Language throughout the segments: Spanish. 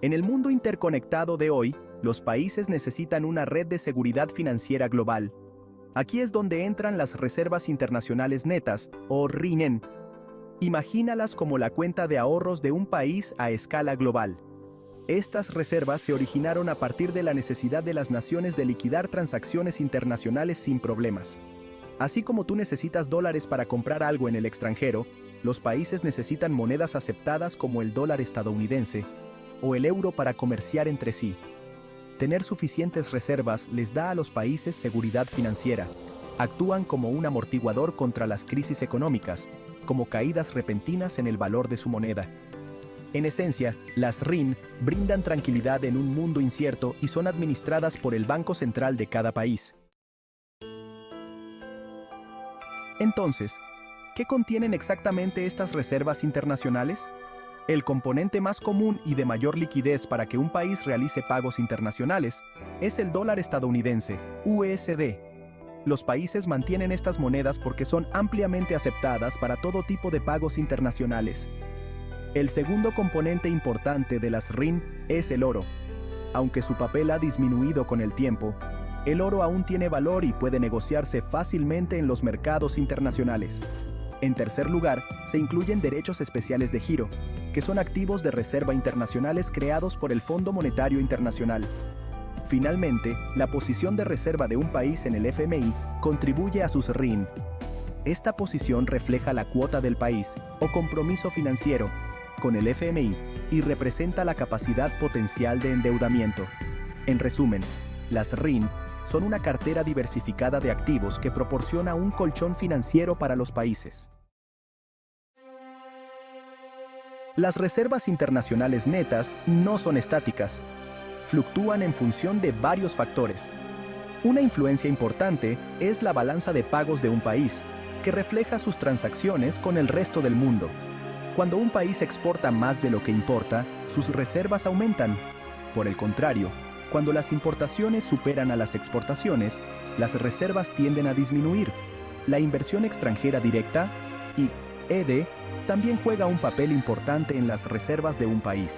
En el mundo interconectado de hoy, los países necesitan una red de seguridad financiera global. Aquí es donde entran las reservas internacionales netas, o RINEN. Imagínalas como la cuenta de ahorros de un país a escala global. Estas reservas se originaron a partir de la necesidad de las naciones de liquidar transacciones internacionales sin problemas. Así como tú necesitas dólares para comprar algo en el extranjero, los países necesitan monedas aceptadas como el dólar estadounidense o el euro para comerciar entre sí. Tener suficientes reservas les da a los países seguridad financiera. Actúan como un amortiguador contra las crisis económicas, como caídas repentinas en el valor de su moneda. En esencia, las RIN brindan tranquilidad en un mundo incierto y son administradas por el Banco Central de cada país. Entonces, ¿qué contienen exactamente estas reservas internacionales? El componente más común y de mayor liquidez para que un país realice pagos internacionales es el dólar estadounidense, USD. Los países mantienen estas monedas porque son ampliamente aceptadas para todo tipo de pagos internacionales. El segundo componente importante de las RIN es el oro. Aunque su papel ha disminuido con el tiempo, el oro aún tiene valor y puede negociarse fácilmente en los mercados internacionales. En tercer lugar, se incluyen derechos especiales de giro, que son activos de reserva internacionales creados por el Fondo Monetario Internacional. Finalmente, la posición de reserva de un país en el FMI contribuye a sus RIN. Esta posición refleja la cuota del país, o compromiso financiero, con el FMI y representa la capacidad potencial de endeudamiento. En resumen, las RIN son una cartera diversificada de activos que proporciona un colchón financiero para los países. Las reservas internacionales netas no son estáticas. Fluctúan en función de varios factores. Una influencia importante es la balanza de pagos de un país, que refleja sus transacciones con el resto del mundo. Cuando un país exporta más de lo que importa, sus reservas aumentan. Por el contrario, cuando las importaciones superan a las exportaciones, las reservas tienden a disminuir. La inversión extranjera directa, IED, también juega un papel importante en las reservas de un país.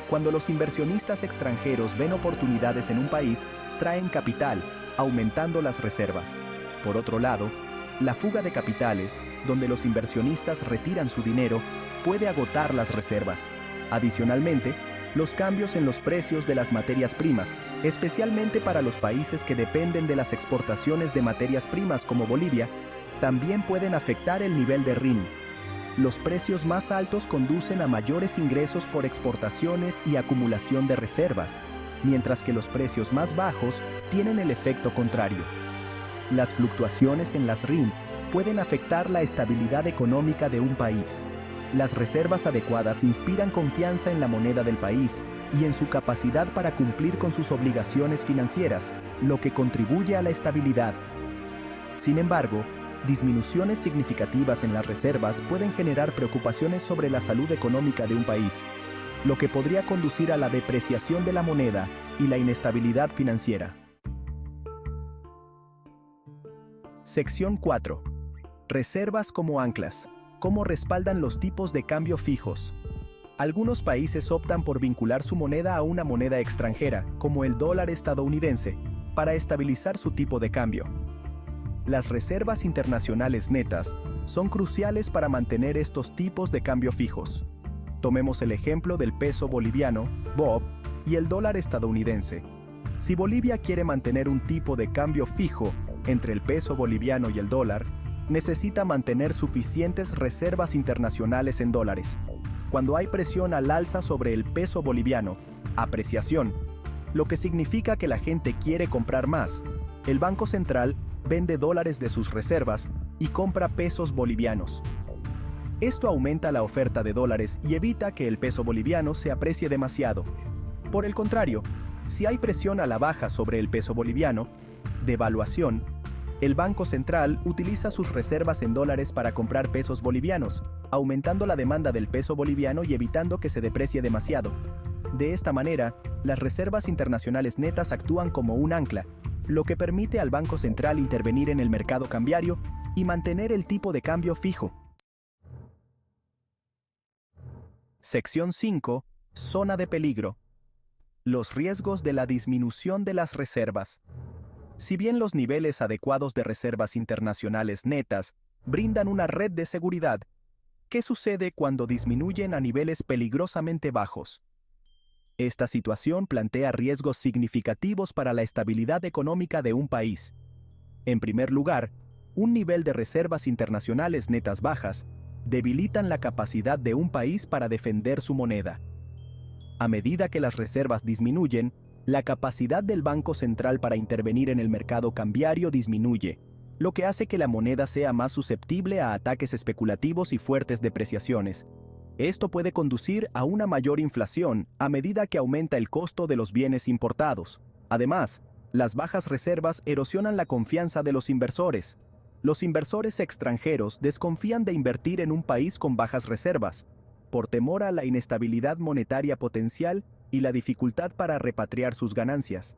Cuando los inversionistas extranjeros ven oportunidades en un país, traen capital, aumentando las reservas. Por otro lado, la fuga de capitales, donde los inversionistas retiran su dinero, puede agotar las reservas. Adicionalmente, los cambios en los precios de las materias primas, especialmente para los países que dependen de las exportaciones de materias primas como Bolivia, también pueden afectar el nivel de RIN. Los precios más altos conducen a mayores ingresos por exportaciones y acumulación de reservas, mientras que los precios más bajos tienen el efecto contrario. Las fluctuaciones en las RIN pueden afectar la estabilidad económica de un país. Las reservas adecuadas inspiran confianza en la moneda del país y en su capacidad para cumplir con sus obligaciones financieras, lo que contribuye a la estabilidad. Sin embargo, disminuciones significativas en las reservas pueden generar preocupaciones sobre la salud económica de un país, lo que podría conducir a la depreciación de la moneda y la inestabilidad financiera. Sección 4. Reservas como anclas. ¿Cómo respaldan los tipos de cambio fijos? Algunos países optan por vincular su moneda a una moneda extranjera, como el dólar estadounidense, para estabilizar su tipo de cambio. Las reservas internacionales netas son cruciales para mantener estos tipos de cambio fijos. Tomemos el ejemplo del peso boliviano, BOB, y el dólar estadounidense. Si Bolivia quiere mantener un tipo de cambio fijo entre el peso boliviano y el dólar, necesita mantener suficientes reservas internacionales en dólares. Cuando hay presión al alza sobre el peso boliviano, apreciación, lo que significa que la gente quiere comprar más, el Banco Central vende dólares de sus reservas y compra pesos bolivianos. Esto aumenta la oferta de dólares y evita que el peso boliviano se aprecie demasiado. Por el contrario, si hay presión a la baja sobre el peso boliviano, devaluación, el Banco Central utiliza sus reservas en dólares para comprar pesos bolivianos, aumentando la demanda del peso boliviano y evitando que se deprecie demasiado. De esta manera, las reservas internacionales netas actúan como un ancla, lo que permite al Banco Central intervenir en el mercado cambiario y mantener el tipo de cambio fijo. Sección 5. Zona de peligro. Los riesgos de la disminución de las reservas. Si bien los niveles adecuados de reservas internacionales netas brindan una red de seguridad, ¿qué sucede cuando disminuyen a niveles peligrosamente bajos? Esta situación plantea riesgos significativos para la estabilidad económica de un país. En primer lugar, un nivel de reservas internacionales netas bajas debilitan la capacidad de un país para defender su moneda. A medida que las reservas disminuyen, la capacidad del Banco Central para intervenir en el mercado cambiario disminuye, lo que hace que la moneda sea más susceptible a ataques especulativos y fuertes depreciaciones. Esto puede conducir a una mayor inflación a medida que aumenta el costo de los bienes importados. Además, las bajas reservas erosionan la confianza de los inversores. Los inversores extranjeros desconfían de invertir en un país con bajas reservas, por temor a la inestabilidad monetaria potencial y la dificultad para repatriar sus ganancias.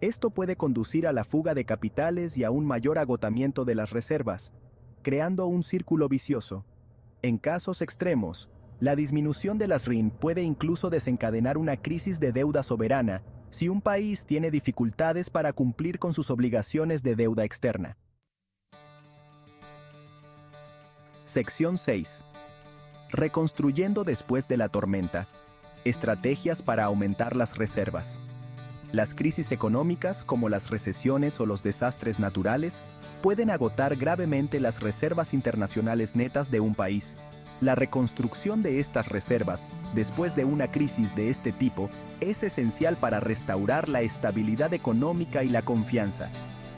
Esto puede conducir a la fuga de capitales y a un mayor agotamiento de las reservas, creando un círculo vicioso. En casos extremos, la disminución de las RIN puede incluso desencadenar una crisis de deuda soberana si un país tiene dificultades para cumplir con sus obligaciones de deuda externa. Sección 6. Reconstruyendo después de la tormenta. Estrategias para aumentar las reservas. Las crisis económicas, como las recesiones o los desastres naturales, pueden agotar gravemente las reservas internacionales netas de un país. La reconstrucción de estas reservas, después de una crisis de este tipo, es esencial para restaurar la estabilidad económica y la confianza.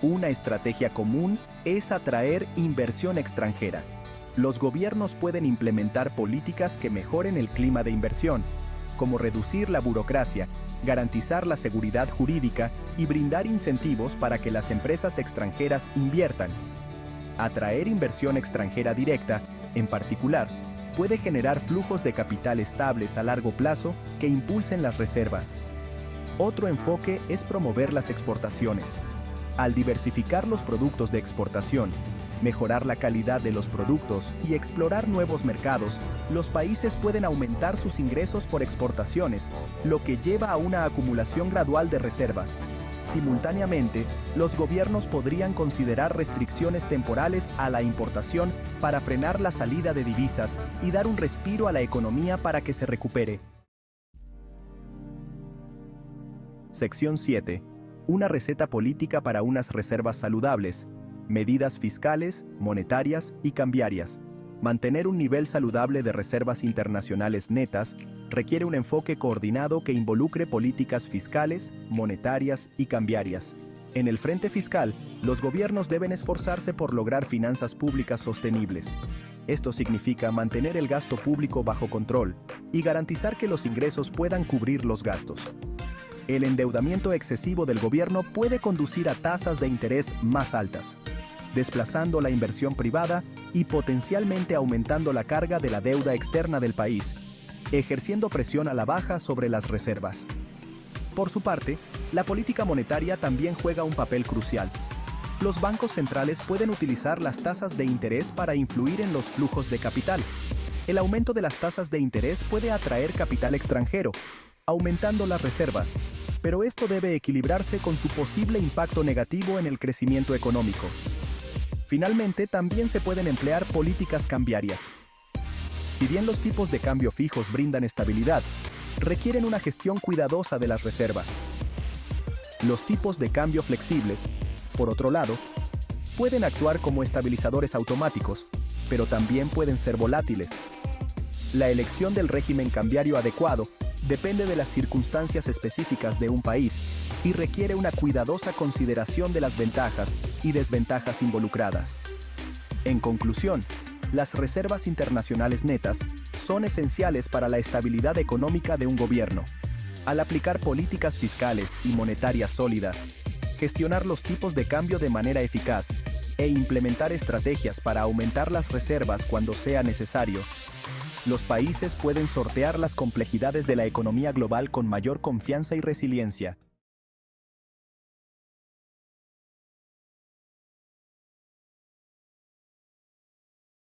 Una estrategia común es atraer inversión extranjera. Los gobiernos pueden implementar políticas que mejoren el clima de inversión, como reducir la burocracia, garantizar la seguridad jurídica y brindar incentivos para que las empresas extranjeras inviertan. Atraer inversión extranjera directa, en particular, puede generar flujos de capital estables a largo plazo que impulsen las reservas. Otro enfoque es promover las exportaciones. Al diversificar los productos de exportación, mejorar la calidad de los productos y explorar nuevos mercados, los países pueden aumentar sus ingresos por exportaciones, lo que lleva a una acumulación gradual de reservas. Simultáneamente, los gobiernos podrían considerar restricciones temporales a la importación para frenar la salida de divisas y dar un respiro a la economía para que se recupere. Sección 7. Una receta política para unas reservas saludables. Medidas fiscales, monetarias y cambiarias. Mantener un nivel saludable de reservas internacionales netas requiere un enfoque coordinado que involucre políticas fiscales, monetarias y cambiarias. En el frente fiscal, los gobiernos deben esforzarse por lograr finanzas públicas sostenibles. Esto significa mantener el gasto público bajo control y garantizar que los ingresos puedan cubrir los gastos. El endeudamiento excesivo del gobierno puede conducir a tasas de interés más altas, desplazando la inversión privada y potencialmente aumentando la carga de la deuda externa del país, ejerciendo presión a la baja sobre las reservas. Por su parte, la política monetaria también juega un papel crucial. Los bancos centrales pueden utilizar las tasas de interés para influir en los flujos de capital. El aumento de las tasas de interés puede atraer capital extranjero, aumentando las reservas, pero esto debe equilibrarse con su posible impacto negativo en el crecimiento económico. Finalmente, también se pueden emplear políticas cambiarias. Si bien los tipos de cambio fijos brindan estabilidad, requieren una gestión cuidadosa de las reservas. Los tipos de cambio flexibles, por otro lado, pueden actuar como estabilizadores automáticos, pero también pueden ser volátiles. La elección del régimen cambiario adecuado depende de las circunstancias específicas de un país y requiere una cuidadosa consideración de las ventajas y desventajas involucradas. En conclusión, las reservas internacionales netas son esenciales para la estabilidad económica de un gobierno. Al aplicar políticas fiscales y monetarias sólidas, gestionar los tipos de cambio de manera eficaz e implementar estrategias para aumentar las reservas cuando sea necesario, los países pueden sortear las complejidades de la economía global con mayor confianza y resiliencia.